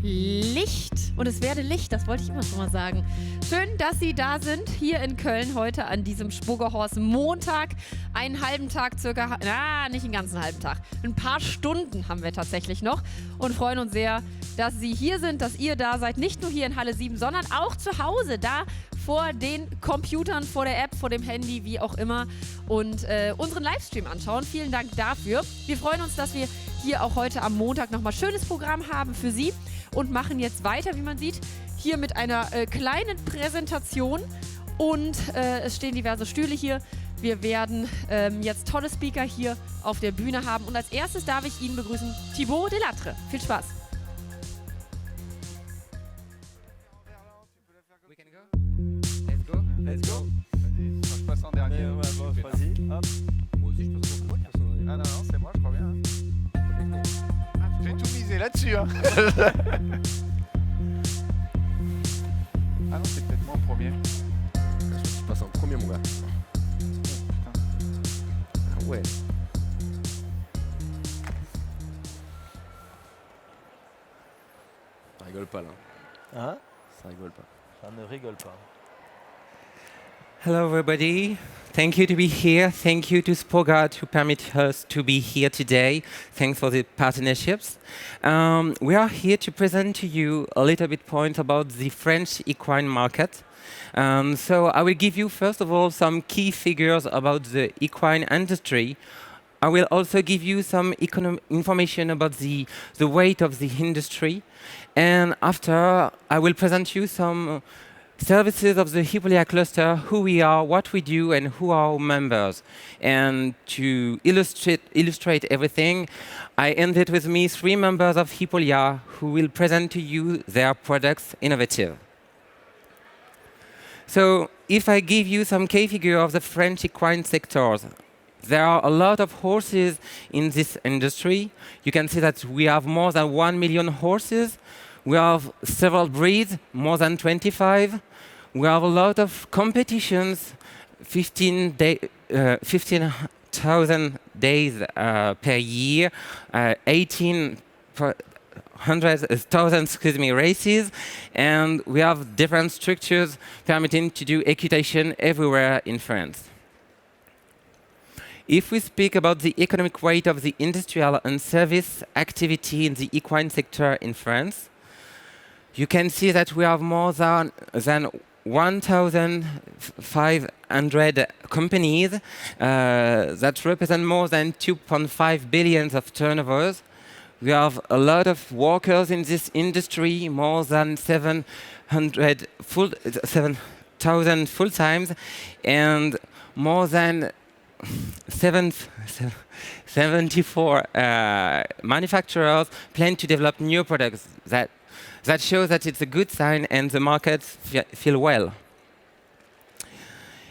Licht und es werde Licht, das wollte ich immer schon mal sagen. Schön, dass Sie da sind, hier in Köln heute an diesem Spuggerhorst Montag. Einen halben Tag circa, nicht einen ganzen halben Tag, ein paar Stunden haben wir tatsächlich noch und freuen uns sehr, dass Sie hier sind, dass ihr da seid, nicht nur hier in Halle 7, sondern auch zu Hause, da vor den Computern, vor der App, vor dem Handy, wie auch immer und unseren Livestream anschauen. Vielen Dank dafür. Wir freuen uns, dass wir hier auch heute am Montag nochmal schönes Programm haben für Sie und machen jetzt weiter, wie man sieht, hier mit einer kleinen Präsentation und es stehen diverse Stühle hier. Wir werden jetzt tolle Speaker hier auf der Bühne haben und als erstes darf ich Ihnen begrüßen Thibault Delattre. Viel Spaß! Let's go. Vas-y, je passe en dernier. Vas-y, hop. Moi aussi, je passe en premier. Ah non, c'est moi, je crois bien. Je vais tout miser là-dessus. Hein. Ah non, c'est peut-être moi en premier. Je passe en premier, mon gars. Putain. Ah ouais. Ça rigole pas là. Hein? Ça rigole pas. Ça ne rigole pas. Hello, everybody. Thank you to be here. Thank you to Spoga to permit us to be here today. Thanks for the partnerships. We are here to present to you a little bit points about the French equine market. So I will give you, first of all, some key figures about the equine industry. I will also give you some information about the weight of the industry. And after, I will present you some services of the Hippolia cluster, who we are, what we do, and who are our members. And to illustrate everything, I ended with me 3 members of Hippolia who will present to you their products innovative. So if I give you some key figure of the French equine sectors, there are a lot of horses in this industry. You can see that we have more than 1 million horses. We have several breeds, more than 25. We have a lot of competitions, 15,000 days per year, 1,800,000 races, and we have different structures permitting to do equitation everywhere in France. If we speak about the economic weight of the industrial and service activity in the equine sector in France, you can see that we have more than 1,500 companies that represent more than 2.5 billion of turnovers. We have a lot of workers in this industry, more than 7,000 full-times, and more than 74 manufacturers plan to develop new products that shows that it's a good sign and the markets feel well.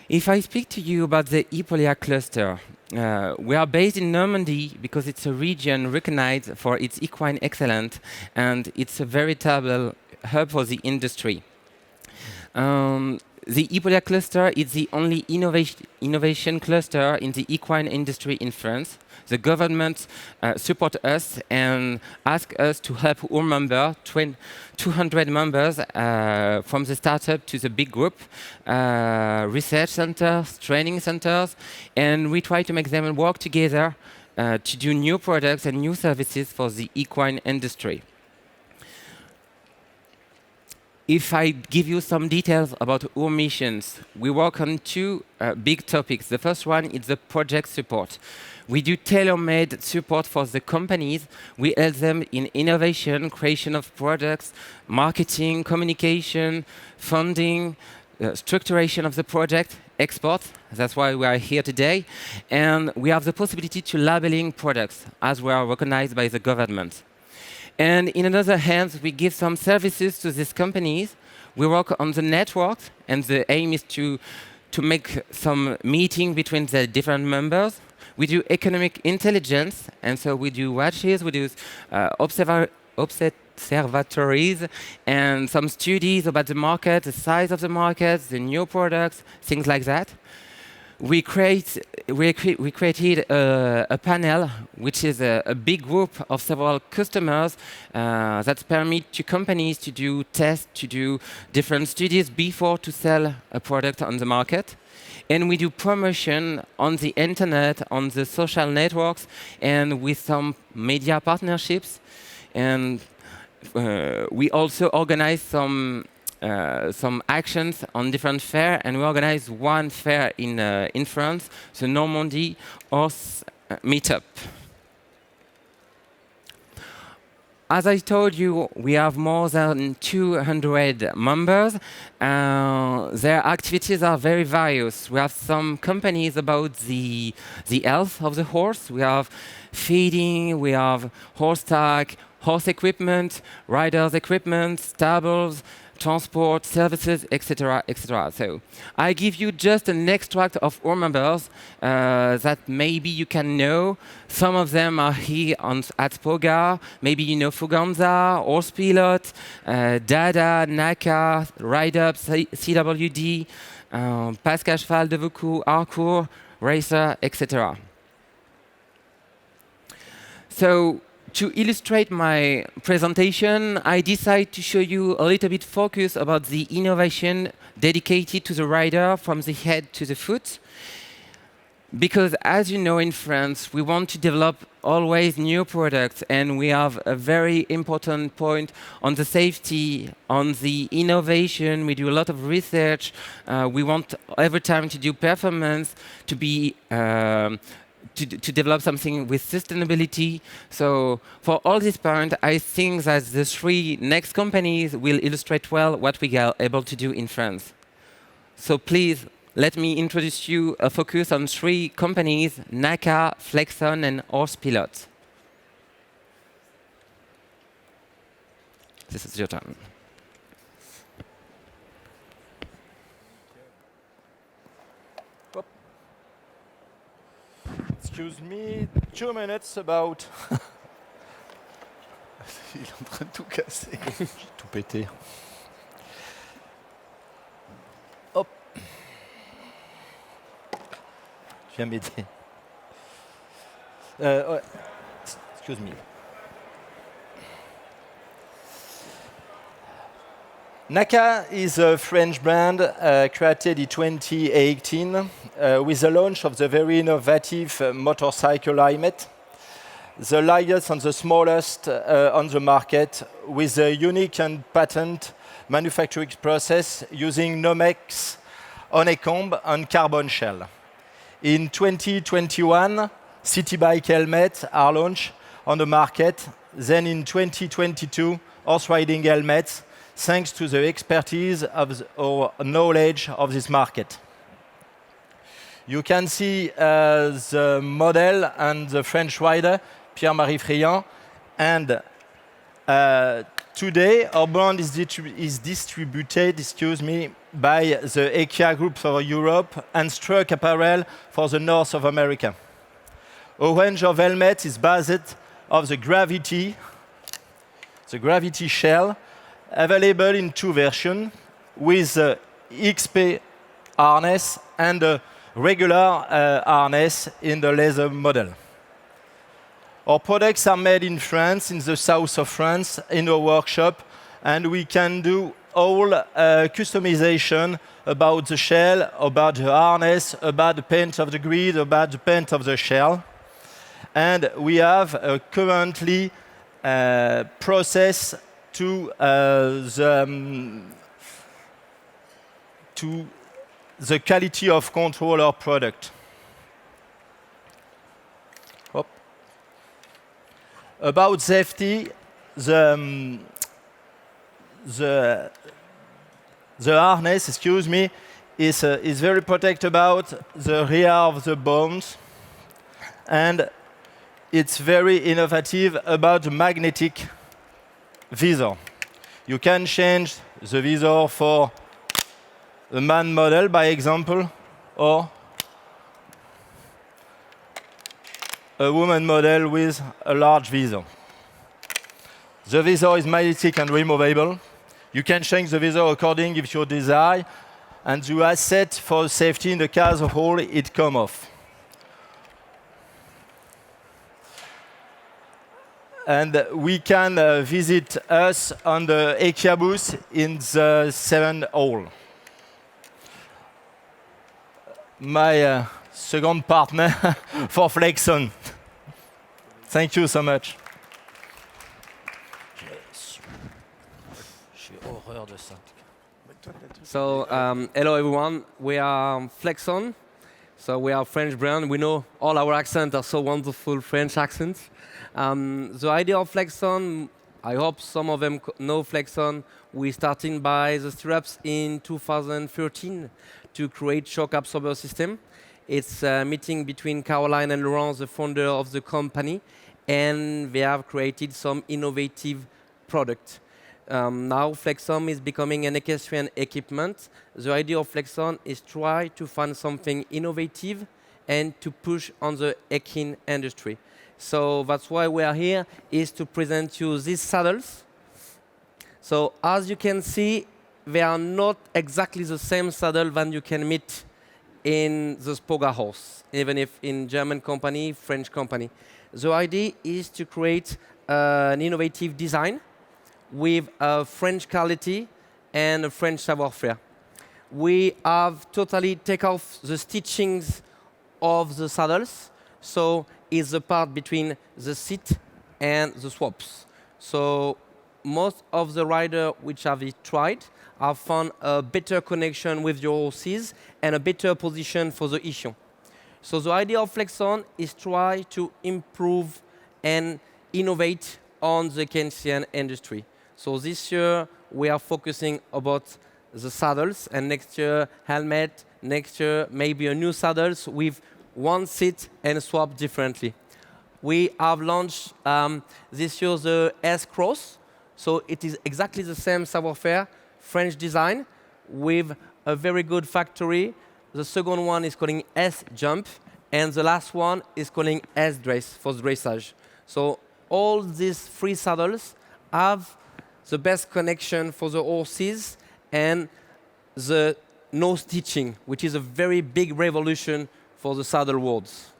If I speak to you about the Hippolia cluster, we are based in Normandy because it's a region recognized for its equine excellence and it's a veritable hub for the industry. The Hippolia cluster is the only innovation cluster in the equine industry in France. The government support us and ask us to help our members, 200 members from the startup to the big group, research centers, training centers, and we try to make them work together to do new products and new services for the equine industry. If I give you some details about our missions, we work on 2 big topics. The first one is the project support. We do tailor-made support for the companies. We help them in innovation, creation of products, marketing, communication, funding, structuration of the project, export. That's why we are here today. And we have the possibility to labeling products as we are recognized by the government. And in another hand, we give some services to these companies. We work on the network, and the aim is to make some meeting between the different members. We do economic intelligence, and so we do watches, we do observatories, and some studies about the market, the size of the market, the new products, things like that. We create we created a panel, which is a big group of several customers that permit to companies to do tests, to do different studies before to sell a product on the market. And we do promotion on the internet, on the social networks, and with some media partnerships. And we also organize some actions on different fairs, and we organize one fair in France, the Normandy Horse Meetup. As I told you, we have more than 200 members. Their activities are very various. We have some companies about the health of the horse. We have feeding, we have horse tack, horse equipment, riders equipment, stables, transport, services, etc., etc. So I give you just an extract of our members that maybe you can know. Some of them are here at Poga. Maybe you know Fuganza, Horse Pilot, Dada, Naka, Ride Up, CWD, Pasque à Cheval de Vaucoux, Harcourt, Racer, etc. So to illustrate my presentation, I decided to show you a little bit focus about the innovation dedicated to the rider from the head to the foot. Because as you know, in France, we want to develop always new products, and we have a very important point on the safety, on the innovation. We do a lot of research. We want every time to do performance, to be to develop something with sustainability. So for all these points, I think that the three next companies will illustrate well what we are able to do in France. So please, let me introduce you a focus on three companies, Naka, Flexon, and Horse Pilot. This is your turn. Excuse me, 2 minutes about... Il est en train de tout casser. J'ai tout pété. Hop. Je viens m'aider. Ouais. Excuse me. Naka is a French brand created in 2018 with the launch of the very innovative motorcycle helmet, the lightest and the smallest on the market, with a unique and patent manufacturing process using Nomex honeycomb and carbon shell. In 2021, city bike helmets are launched on the market. Then in 2022, horse riding helmets, thanks to the expertise or knowledge of this market. You can see the model and the French rider, Pierre-Marie Friand. And today, our brand is distributed, by the EKIA Group for Europe and Struck Apparel for the North of America. A range of helmets is based on the gravity shell, available in two versions, with the XP harness and a regular harness in the leather model. Our products are made in France, in the south of France, in a workshop, and we can do all customization about the shell, about the harness, about the paint of the grid, about the paint of the shell. And we have currently process to the quality of control of product. Hop. About safety, the harness, is very protected about the rear of the bones, and it's very innovative about the magnetic visor. You can change the visor for a man model, by example, or a woman model with a large visor. The visor is magnetic and removable. You can change the visor according if you desire, and the asset for safety in the case of all, it comes off. and we can visit us on the EKIA booth in the 7th hall. My second partner for Flexon. Thank you so much. J'ai horreur de ça. So, hello everyone. We are Flexon. So we are a French brand. We know all our accents are so wonderful French accents. The idea of Flexon, I hope some of them know Flexon. We started by the stirrups in 2013 to create shock absorber system. It's a meeting between Caroline and Laurent, the founder of the company, and they have created some innovative product. Now Flexon is becoming an equestrian equipment. The idea of Flexon is try to find something innovative and to push on the equine industry. So that's why we are here, is to present you these saddles. So as you can see, they are not exactly the same saddle than you can meet in the Spoga horse, even if in German company, French company. The idea is to create an innovative design with a French quality and a French savoir-faire. We have totally take off the stitchings of the saddles, so it's the part between the seat and the swaps. So most of the riders which have it tried have found a better connection with your horses and a better position for the issue. So the idea of Flexon is try to improve and innovate on the equestrian industry. So this year we are focusing about the saddles, and next year helmet, next year maybe a new saddles with one seat and swap differently. We have launched this year the S-Cross, so it is exactly the same savoir-faire, French design, with a very good factory. The second one is calling S-Jump, and the last one is calling S-Dress for the dressage. So all these three saddles have the best connection for the horses and the no stitching, which is a very big revolution for the saddle worlds.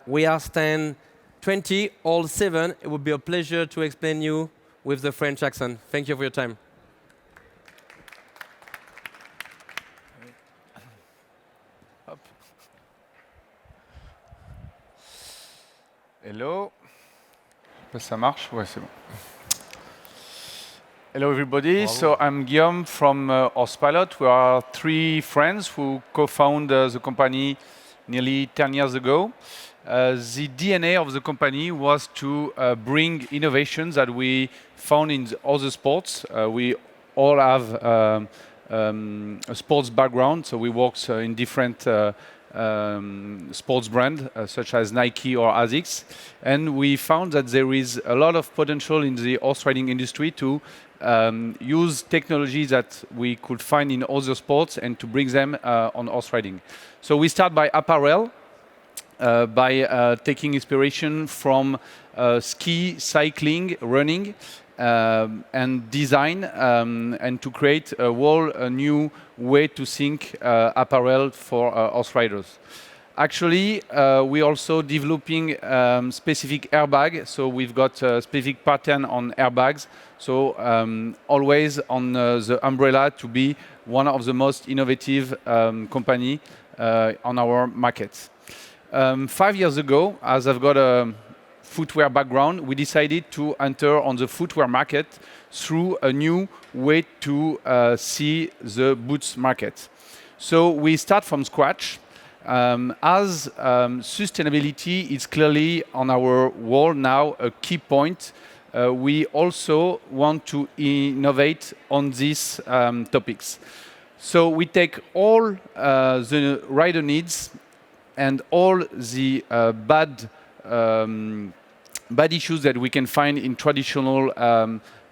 We are stand 20, all 7. It would be a pleasure to explain you with the French accent. Thank you for your time. Hop. Hello. Ça marche? Ouais, c'est bon. Hello everybody, so I'm Guillaume from Horsepilot. We are 3 friends who co-founded the company nearly 10 years ago. The DNA of the company was to bring innovations that we found in other sports. We all have a sports background, so we work in different sports brands such as Nike or ASICS, and we found that there is a lot of potential in the horse riding industry to use technology that we could find in other sports and to bring them on horse riding. So we start by apparel, by taking inspiration from ski, cycling, running, and design, and to create a whole new way to think apparel for horse riders. Actually, we're also developing specific airbag, so we've got a specific pattern on airbags, so always on the umbrella to be one of the most innovative company on our market. 5 years ago, as I've got a footwear background, we decided to enter on the footwear market through a new way to see the boots market. So we start from scratch. As sustainability is clearly on our wall now a key point, we also want to innovate on these topics. So we take all the rider needs and all the bad issues that we can find in traditional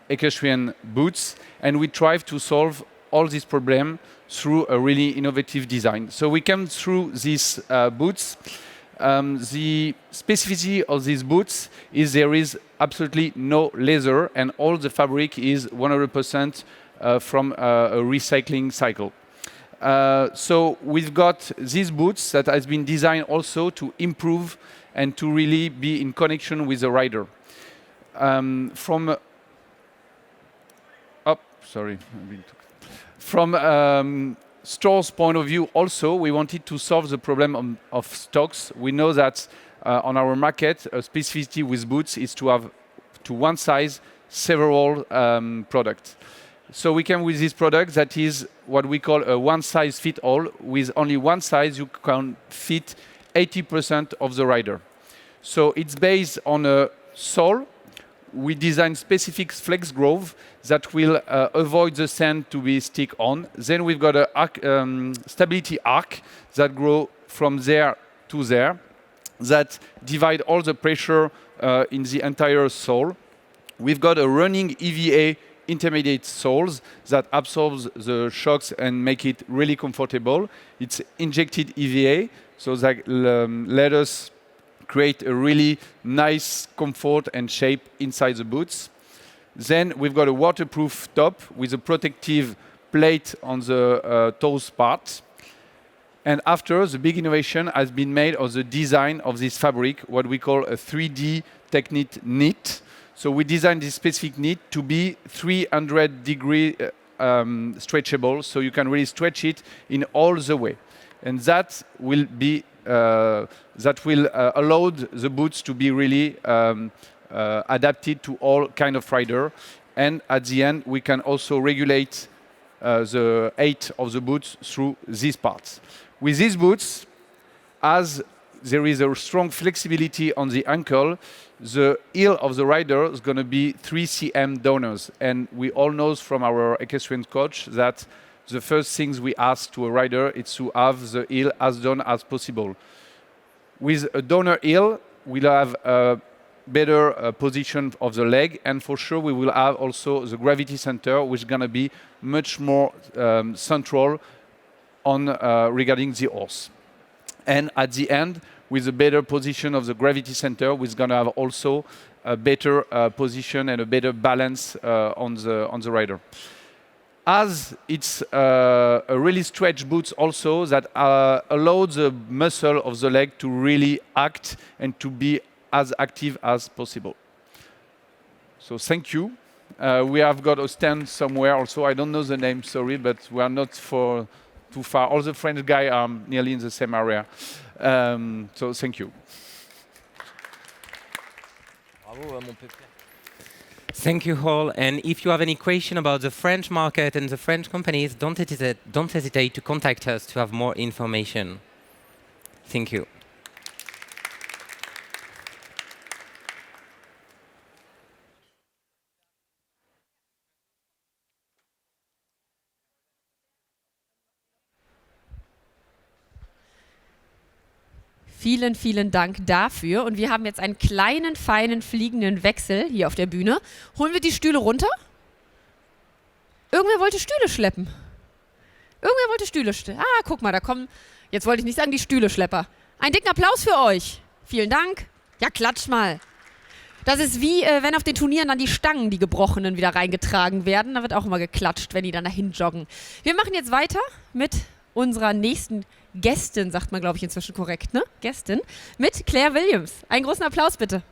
equestrian boots, and we try to solve all these problems through a really innovative design. So we come through these boots. The specificity of these boots is there is absolutely no leather, and all the fabric is 100% from a recycling cycle. So we've got these boots that has been designed also to improve and to really be in connection with the rider. From store's point of view also, we wanted to solve the problem of stocks. We know that on our market, a specificity with boots is to have to one size several products. So we came with this product that is what we call a one size fit all. With only one size, you can fit 80% of the rider. So it's based on a sole. We design specific flex groove that will avoid the sand to be stick on. Then we've got a stability arc that grow from there to there, that divide all the pressure in the entire sole. We've got a running EVA intermediate soles that absorbs the shocks and make it really comfortable. It's injected EVA, so that let us create a really nice comfort and shape inside the boots. Then we've got a waterproof top with a protective plate on the toes part. And after, the big innovation has been made of the design of this fabric, what we call a 3D technique knit. So we designed this specific knit to be 300-degree stretchable, so you can really stretch it in all the way. And that will be allow the boots to be really adapted to all kind of rider. And at the end, we can also regulate the height of the boots through these parts. With these boots, as there is a strong flexibility on the ankle, the heel of the rider is going to be 3 cm donors. And we all know from our equestrian coach that the first things we ask to a rider is to have the heel as done as possible. With a donor heel, we'll have a better position of the leg, and for sure we will have also the gravity center, which is going to be much more central on regarding the horse. And at the end, with a better position of the gravity center, we're going to have also a better position and a better balance on the rider. As it's a really stretched boots also that allow the muscle of the leg to really act and to be as active as possible. So thank you. We have got a stand somewhere also. I don't know the name, sorry, but we are not too far. All the French guys are nearly in the same area. So thank you. Bravo, mon pépère. Thank you all. And if you have any question about the French market and the French companies, don't hesitate to contact us to have more information. Thank you. Vielen, vielen Dank dafür. Und wir haben jetzt einen kleinen, feinen, fliegenden Wechsel hier auf der Bühne. Holen wir die Stühle runter? Irgendwer wollte Stühle schleppen. Guck mal, da kommen, jetzt wollte ich nicht sagen, die Stühleschlepper. Einen dicken Applaus für euch. Vielen Dank. Ja, klatscht mal. Das ist wie, wenn auf den Turnieren dann die Stangen, die gebrochenen, wieder reingetragen werden. Da wird auch immer geklatscht, wenn die dann dahin joggen. Wir machen jetzt weiter mit unserer nächsten Gästin, sagt man, glaube ich, inzwischen korrekt, ne? Gästin, mit Claire Williams. Einen großen Applaus, bitte.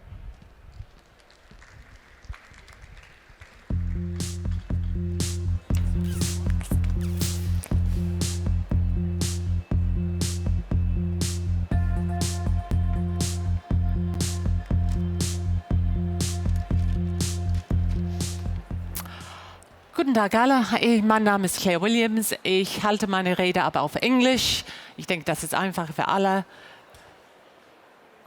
Guten Tag alle, mein Name ist Claire Williams. Ich halte meine Rede aber auf Englisch. Ich denke, das ist einfacher für alle.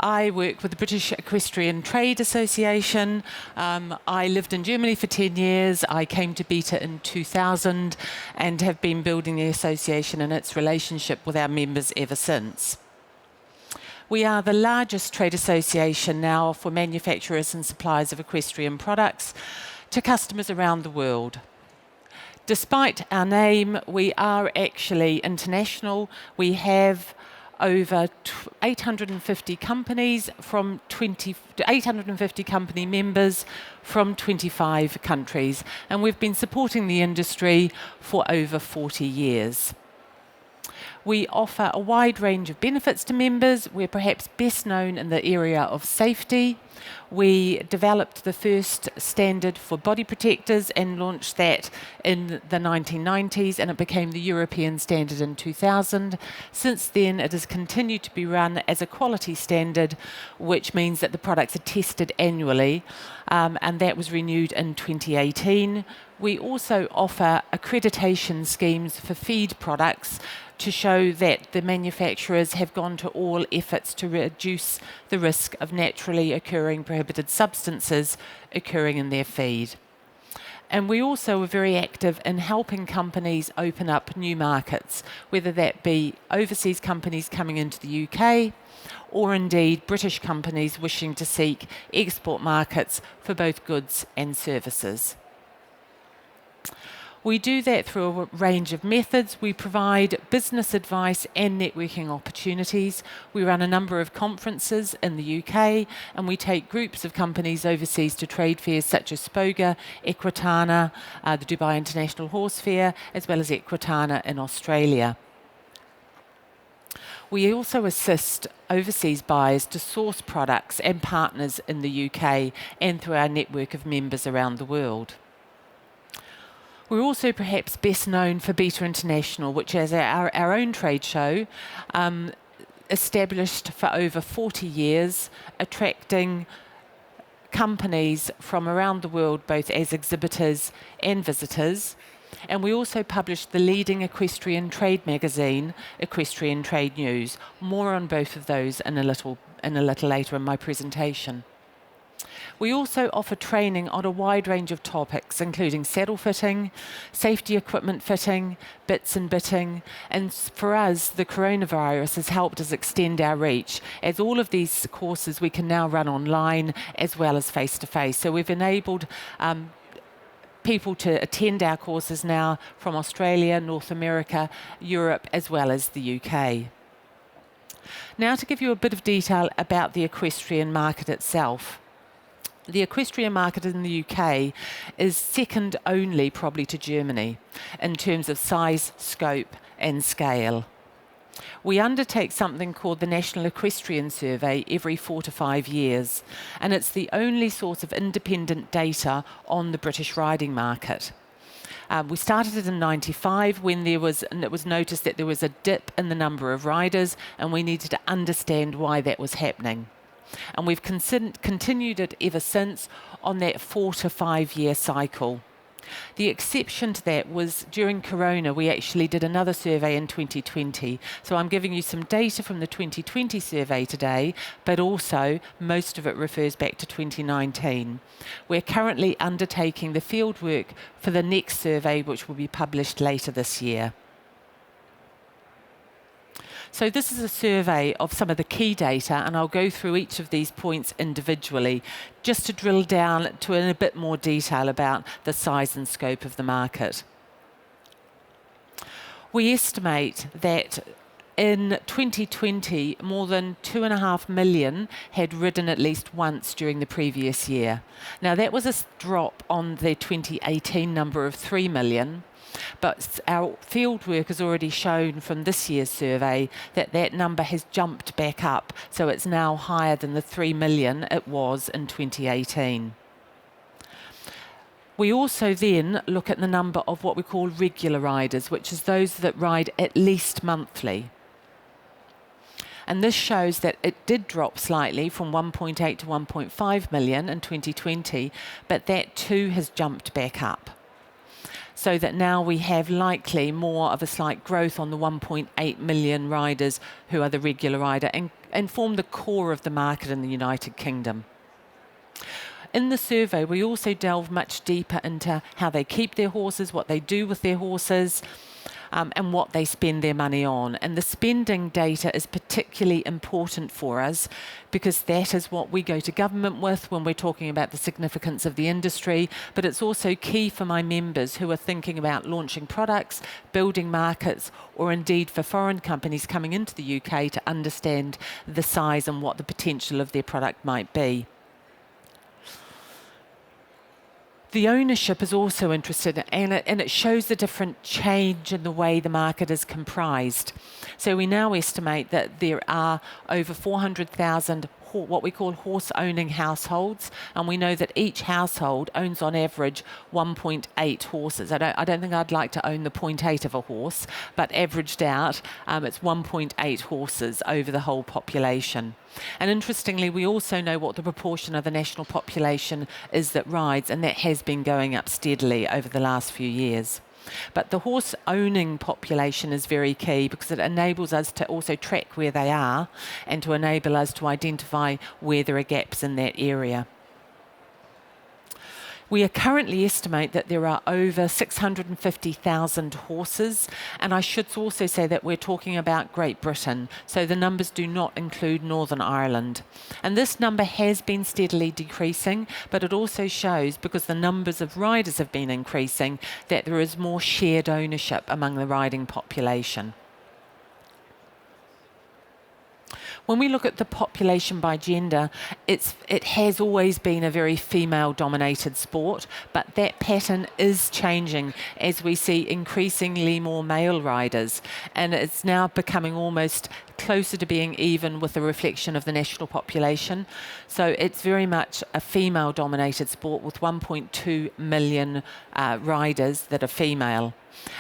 I work with the British Equestrian Trade Association. I lived in Germany for 10 years. I came to BETA in 2000 and have been building the association and its relationship with our members ever since. We are the largest trade association now for manufacturers and suppliers of equestrian products to customers around the world. Despite our name, we are actually international. We have over 850 companies from 850 company members from 25 countries, and we've been supporting the industry for over 40 years. We offer a wide range of benefits to members. We're perhaps best known in the area of safety. We developed the first standard for body protectors and launched that in the 1990s, and it became the European standard in 2000. Since then, it has continued to be run as a quality standard, which means that the products are tested annually, and that was renewed in 2018. We also offer accreditation schemes for feed products to show that the manufacturers have gone to all efforts to reduce the risk of naturally occurring prohibited substances occurring in their feed. And we also are very active in helping companies open up new markets, whether that be overseas companies coming into the UK, or indeed British companies wishing to seek export markets for both goods and services. We do that through a range of methods. We provide business advice and networking opportunities. We run a number of conferences in the UK, and we take groups of companies overseas to trade fairs such as SPOGA, Equitana, the Dubai International Horse Fair, as well as Equitana in Australia. We also assist overseas buyers to source products and partners in the UK and through our network of members around the world. We're also perhaps best known for Beta International, which is our own trade show, established for over 40 years, attracting companies from around the world, both as exhibitors and visitors. And we also publish the leading equestrian trade magazine, Equestrian Trade News. More on both of those in a little later in my presentation. We also offer training on a wide range of topics, including saddle fitting, safety equipment fitting, bits and bitting, and for us, the coronavirus has helped us extend our reach, as all of these courses we can now run online as well as face-to-face. So we've enabled people to attend our courses now from Australia, North America, Europe, as well as the UK. Now to give you a bit of detail about the equestrian market itself. The equestrian market in the UK is second only probably to Germany in terms of size, scope and scale. We undertake something called the National Equestrian Survey every 4 to 5 years, and it's the only source of independent data on the British riding market. We started it in '95 when it was noticed that there was a dip in the number of riders, and we needed to understand why that was happening. And we've continued it ever since on that 4 to 5 year cycle. The exception to that was during Corona, we actually did another survey in 2020. So I'm giving you some data from the 2020 survey today, but also most of it refers back to 2019. We're currently undertaking the fieldwork for the next survey, which will be published later this year. So this is a survey of some of the key data, and I'll go through each of these points individually, just to drill down to in a bit more detail about the size and scope of the market. We estimate that in 2020, more than 2.5 million had ridden at least once during the previous year. Now that was a drop on the 2018 number of 3 million. But our fieldwork has already shown from this year's survey that that number has jumped back up. So it's now higher than the 3 million it was in 2018. We also then look at the number of what we call regular riders, which is those that ride at least monthly. And this shows that it did drop slightly from 1.8 to 1.5 million in 2020, but that too has jumped back up. So that now we have likely more of a slight growth on the 1.8 million riders who are the regular rider and form the core of the market in the United Kingdom. In the survey, we also delve much deeper into how they keep their horses, what they do with their horses, and what they spend their money on. And the spending data is particularly important for us because that is what we go to government with when we're talking about the significance of the industry. But it's also key for my members who are thinking about launching products, building markets, or indeed for foreign companies coming into the UK to understand the size and what the potential of their product might be. The ownership is also interested, and it shows the different change in the way the market is comprised. So we now estimate that there are over 400,000 what we call horse-owning households, and we know that each household owns on average 1.8 horses. I don't think I'd like to own the 0.8 of a horse, but averaged out, it's 1.8 horses over the whole population. And interestingly, we also know what the proportion of the national population is that rides, and that has been going up steadily over the last few years. But the horse-owning population is very key because it enables us to also track where they are and to enable us to identify where there are gaps in that area. We currently estimate that there are over 650,000 horses, and I should also say that we're talking about Great Britain, so the numbers do not include Northern Ireland. And this number has been steadily decreasing, but it also shows, because the numbers of riders have been increasing, that there is more shared ownership among the riding population. When we look at the population by gender, it has always been a very female-dominated sport, but that pattern is changing as we see increasingly more male riders, and it's now becoming almost closer to being even with the reflection of the national population. So it's very much a female-dominated sport with 1.2 million riders that are female,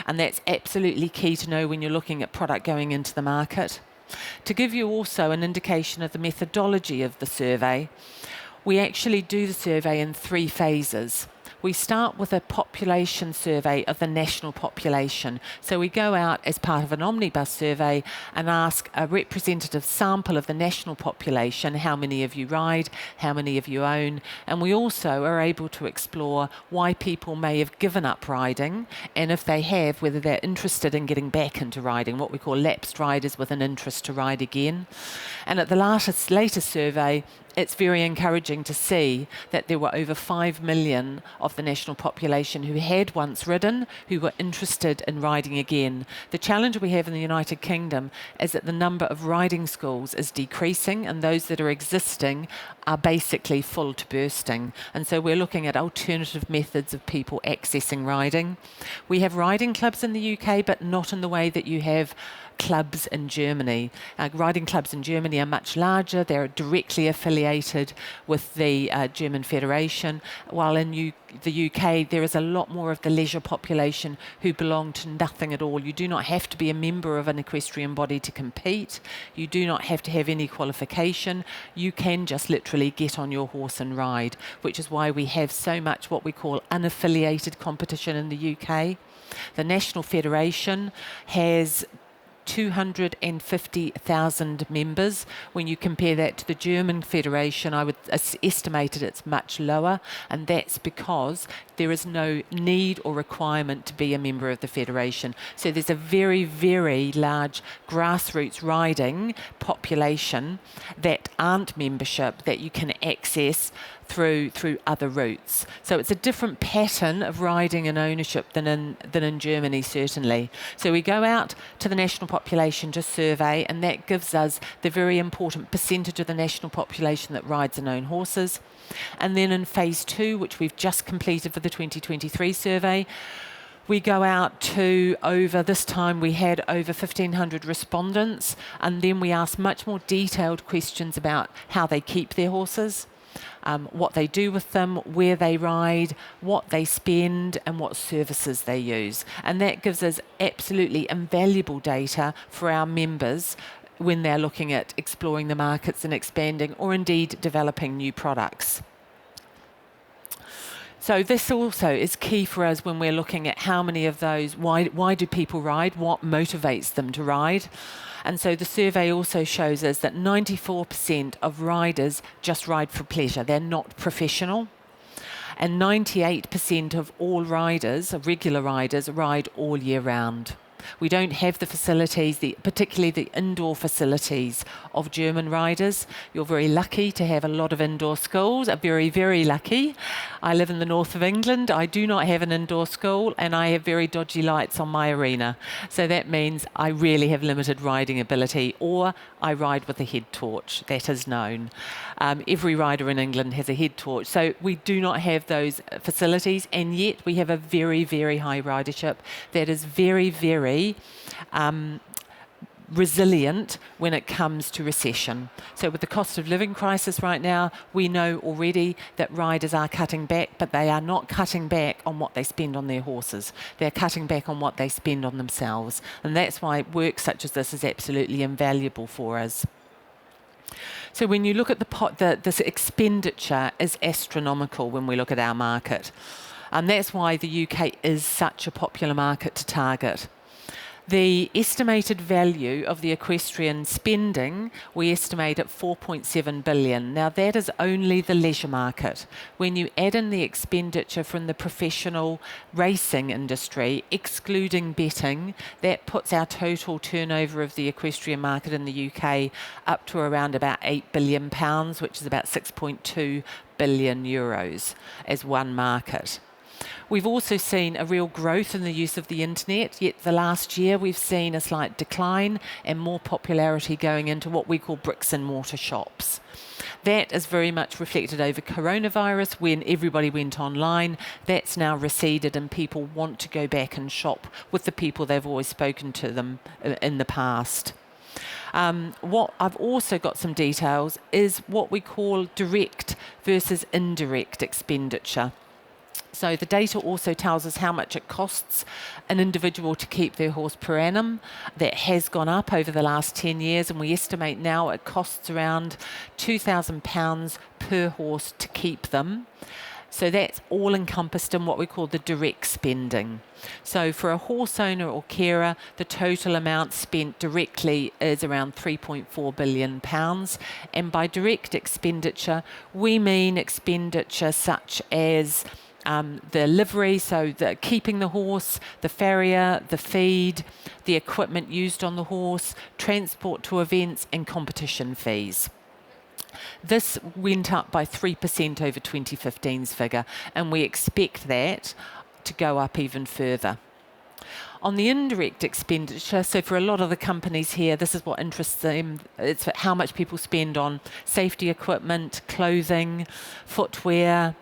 and that's absolutely key to know when you're looking at product going into the market. To give you also an indication of the methodology of the survey, we actually do the survey in 3 phases. We start with a population survey of the national population. So we go out as part of an omnibus survey and ask a representative sample of the national population, how many of you ride, how many of you own, and we also are able to explore why people may have given up riding, and if they have, whether they're interested in getting back into riding, what we call lapsed riders with an interest to ride again. And at the latest survey, it's very encouraging to see that there were over 5 million of the national population who had once ridden, who were interested in riding again. The challenge we have in the United Kingdom is that the number of riding schools is decreasing, and those that are existing are basically full to bursting. And so we're looking at alternative methods of people accessing riding. We have riding clubs in the UK, but not in the way that you have clubs in Germany. Riding clubs in Germany are much larger. They're directly affiliated with the German Federation, while in the UK there is a lot more of the leisure population who belong to nothing at all. You do not have to be a member of an equestrian body to compete. You do not have to have any qualification. You can just literally get on your horse and ride, which is why we have so much what we call unaffiliated competition in the UK. The National Federation has 250,000 members. When you compare that to the German Federation, I would estimate it's much lower, and that's because there is no need or requirement to be a member of the Federation. So there's a very, very large grassroots riding population that aren't membership that you can access through other routes. So it's a different pattern of riding and ownership than in Germany, certainly. So we go out to the national population to survey, and that gives us the very important percentage of the national population that rides and own horses. And then in phase 2, which we've just completed for the 2023 survey, we go out to this time we had over 1,500 respondents, and then we ask much more detailed questions about how they keep their horses, what they do with them, where they ride, what they spend, and what services they use. And that gives us absolutely invaluable data for our members when they're looking at exploring the markets and expanding, or indeed developing new products. So this also is key for us when we're looking at how many of those, why do people ride, what motivates them to ride. And so the survey also shows us that 94% of riders just ride for pleasure. They're not professional. And 98% of all riders, regular riders, ride all year round. We don't have the facilities, particularly the indoor facilities of German riders. You're very lucky to have a lot of indoor schools, very, very lucky. I live in the north of England. I do not have an indoor school, and I have very dodgy lights on my arena. So that means I really have limited riding ability, or I ride with a head torch. That is known. Every rider in England has a head torch. So we do not have those facilities, and yet we have a very, very high ridership that is very, very resilient when it comes to recession. So with the cost of living crisis right now, we know already that riders are cutting back, but they are not cutting back on what they spend on their horses. They're cutting back on what they spend on themselves. And that's why work such as this is absolutely invaluable for us. So when you look at this expenditure is astronomical when we look at our market. And that's why the UK is such a popular market to target. The estimated value of the equestrian spending, we estimate at 4.7 billion. Now that is only the leisure market. When you add in the expenditure from the professional racing industry, excluding betting, that puts our total turnover of the equestrian market in the UK up to around about £8 billion, which is about 6.2 billion euros as one market. We've also seen a real growth in the use of the internet, yet the last year we've seen a slight decline and more popularity going into what we call bricks and mortar shops. That is very much reflected over coronavirus when everybody went online. That's now receded and people want to go back and shop with the people they've always spoken to them in the past. What I've also got some details is what we call direct versus indirect expenditure. So the data also tells us how much it costs an individual to keep their horse per annum. That has gone up over the last 10 years, and we estimate now it costs around £2,000 per horse to keep them. So that's all encompassed in what we call the direct spending. So for a horse owner or carer, the total amount spent directly is around £3.4 billion. And by direct expenditure, we mean expenditure such as the livery, so the keeping the horse, the farrier, the feed, the equipment used on the horse, transport to events, and competition fees. This went up by 3% over 2015's figure, and we expect that to go up even further. On the indirect expenditure, so for a lot of the companies here, this is what interests them. It's how much people spend on safety equipment, clothing, footwear,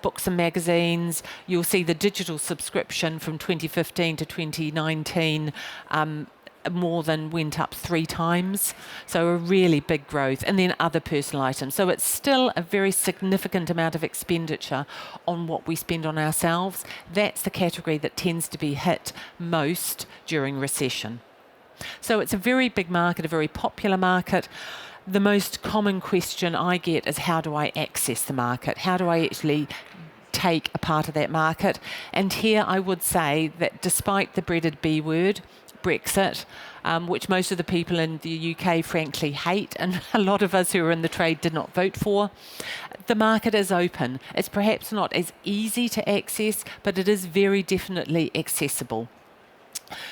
books and magazines. You'll see the digital subscription from 2015 to 2019 more than went up 3 times. So a really big growth. And then other personal items. So it's still a very significant amount of expenditure on what we spend on ourselves. That's the category that tends to be hit most during recession. So it's a very big market, a very popular market. The most common question I get is, how do I access the market? How do I actually take a part of that market? And here I would say that despite the dreaded B word, Brexit, which most of the people in the UK frankly hate, and a lot of us who are in the trade did not vote for, the market is open. It's perhaps not as easy to access, but it is very definitely accessible.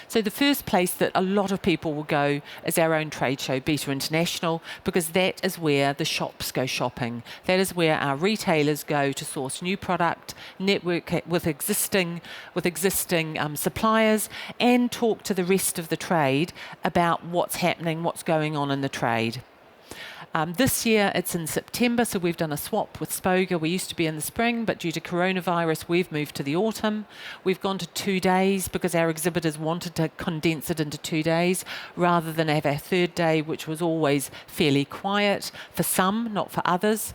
So the first place that a lot of people will go is our own trade show, Beta International, because that is where the shops go shopping. That is where our retailers go to source new product, network with existing suppliers, and talk to the rest of the trade about what's happening, what's going on in the trade. This year it's in September, so we've done a swap with Spoga. We used to be in the spring, but due to coronavirus, we've moved to the autumn. We've gone to 2 days because our exhibitors wanted to condense it into 2 days rather than have our third day, which was always fairly quiet for some, not for others.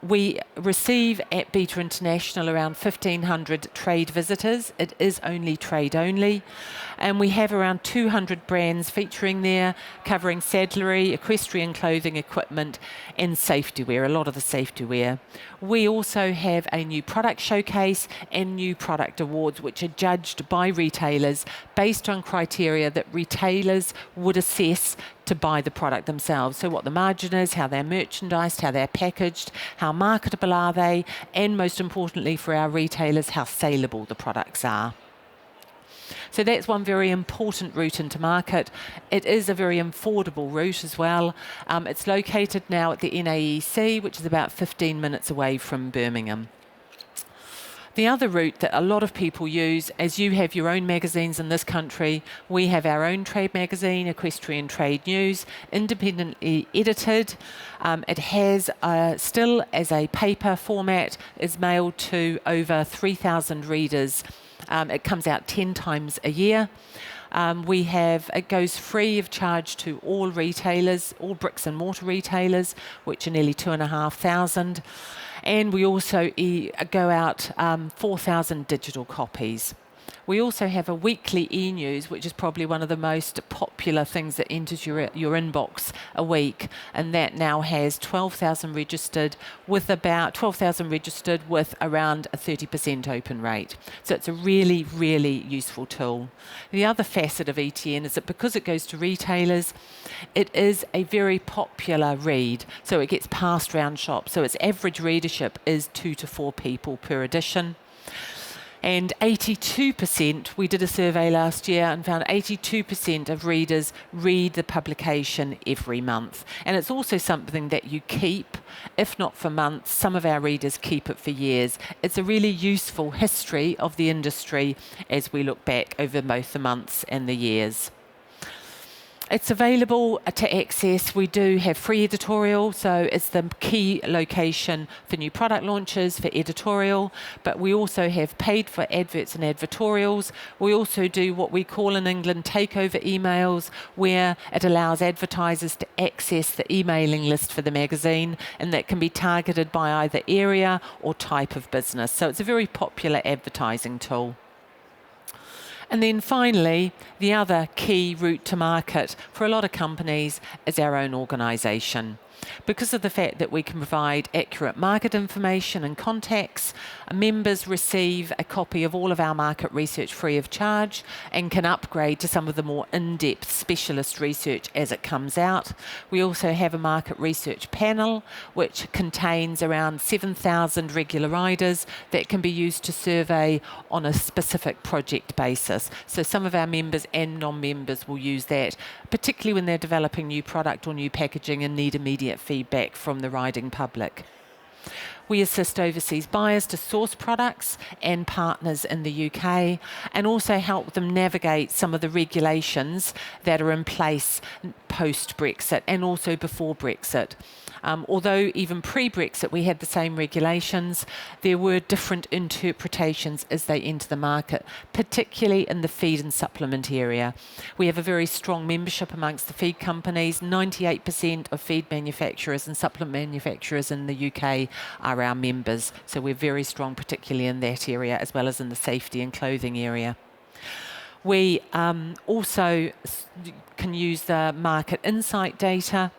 We receive at Beta International around 1,500 trade visitors. It is only trade only. And we have around 200 brands featuring there, covering saddlery, equestrian clothing, equipment, and safety wear, a lot of the safety wear. We also have a new product showcase and new product awards, which are judged by retailers based on criteria that retailers would assess to buy the product themselves. So what the margin is, how they're merchandised, how they're packaged, how marketable are they, and most importantly for our retailers, how saleable the products are. So that's one very important route into market. It is a very affordable route as well. It's located now at the NAEC, which is about 15 minutes away from Birmingham. The other route that a lot of people use, as you have your own magazines in this country, we have our own trade magazine, Equestrian Trade News, independently edited. It has still as a paper format, is mailed to over 3,000 readers. It comes out 10 times a year. It goes free of charge to all retailers, all bricks and mortar retailers, which are nearly 2,500. And we also go out 4,000 digital copies. We also have a weekly e-news, which is probably one of the most popular things that enters your inbox a week, and that now has 12,000 registered with around a 30% open rate. So it's a really, really useful tool. The other facet of ETN is that because it goes to retailers, it is a very popular read, so it gets passed round shops. So its average readership is 2 to 4 people per edition. And 82%, we did a survey last year and found 82% of readers read the publication every month. And it's also something that you keep, if not for months, some of our readers keep it for years. It's a really useful history of the industry as we look back over both the months and the years. It's available to access. We do have free editorial, so it's the key location for new product launches, for editorial, but we also have paid for adverts and advertorials. We also do what we call in England takeover emails, where it allows advertisers to access the emailing list for the magazine, and that can be targeted by either area or type of business. So it's a very popular advertising tool. And then finally, the other key route to market for a lot of companies is our own organisation. Because of the fact that we can provide accurate market information and contacts, members receive a copy of all of our market research free of charge and can upgrade to some of the more in-depth specialist research as it comes out. We also have a market research panel which contains around 7,000 regular riders that can be used to survey on a specific project basis. So some of our members and non-members will use that, particularly when they're developing new product or new packaging and need immediate feedback from the riding public. We assist overseas buyers to source products and partners in the UK, and also help them navigate some of the regulations that are in place post-Brexit and also before Brexit. Although even pre-Brexit we had the same regulations, there were different interpretations as they enter the market, particularly in the feed and supplement area. We have a very strong membership amongst the feed companies. 98% of feed manufacturers and supplement manufacturers in the UK are our members, so we're very strong, particularly in that area, as well as in the safety and clothing area. We also can use the market insight data,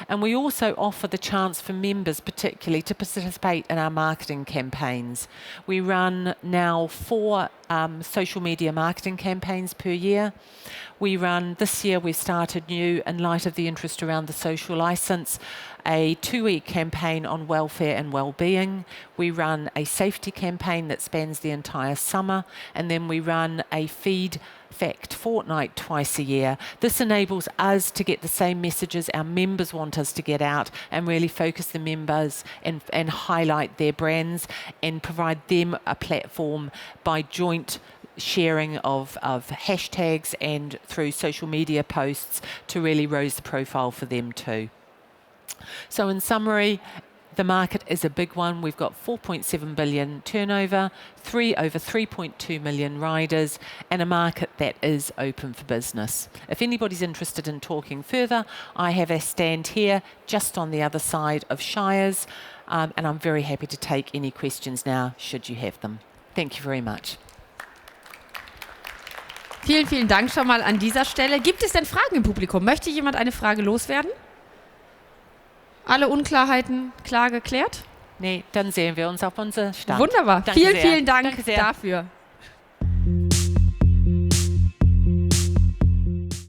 and we also offer the chance for members particularly to participate in our marketing campaigns. We run now 4 social media marketing campaigns per year. This year we started new, in light of the interest around the social licence, a 2-week campaign on welfare and well-being. We run a safety campaign that spans the entire summer, and then we run a feed fact fortnight twice a year. This enables us to get the same messages our members want us to get out, and really focus the members and highlight their brands and provide them a platform by joint sharing of hashtags and through social media posts to really raise the profile for them too. So in summary, the market is a big one. We've got 4.7 billion turnover, over 3.2 million riders, and a market that is open for business. If anybody's interested in talking further, I have a stand here just on the other side of Shires, and I'm very happy to take any questions now, should you have them. Thank you very much. Vielen, vielen Dank schon mal an dieser Stelle. Gibt es denn Fragen im Publikum? Möchte jemand eine Frage loswerden? Alle Unklarheiten klar geklärt? Nee, dann sehen wir uns auf unser Stand. Wunderbar. Danke Vielen, sehr. vielen Dank Danke sehr. dafür.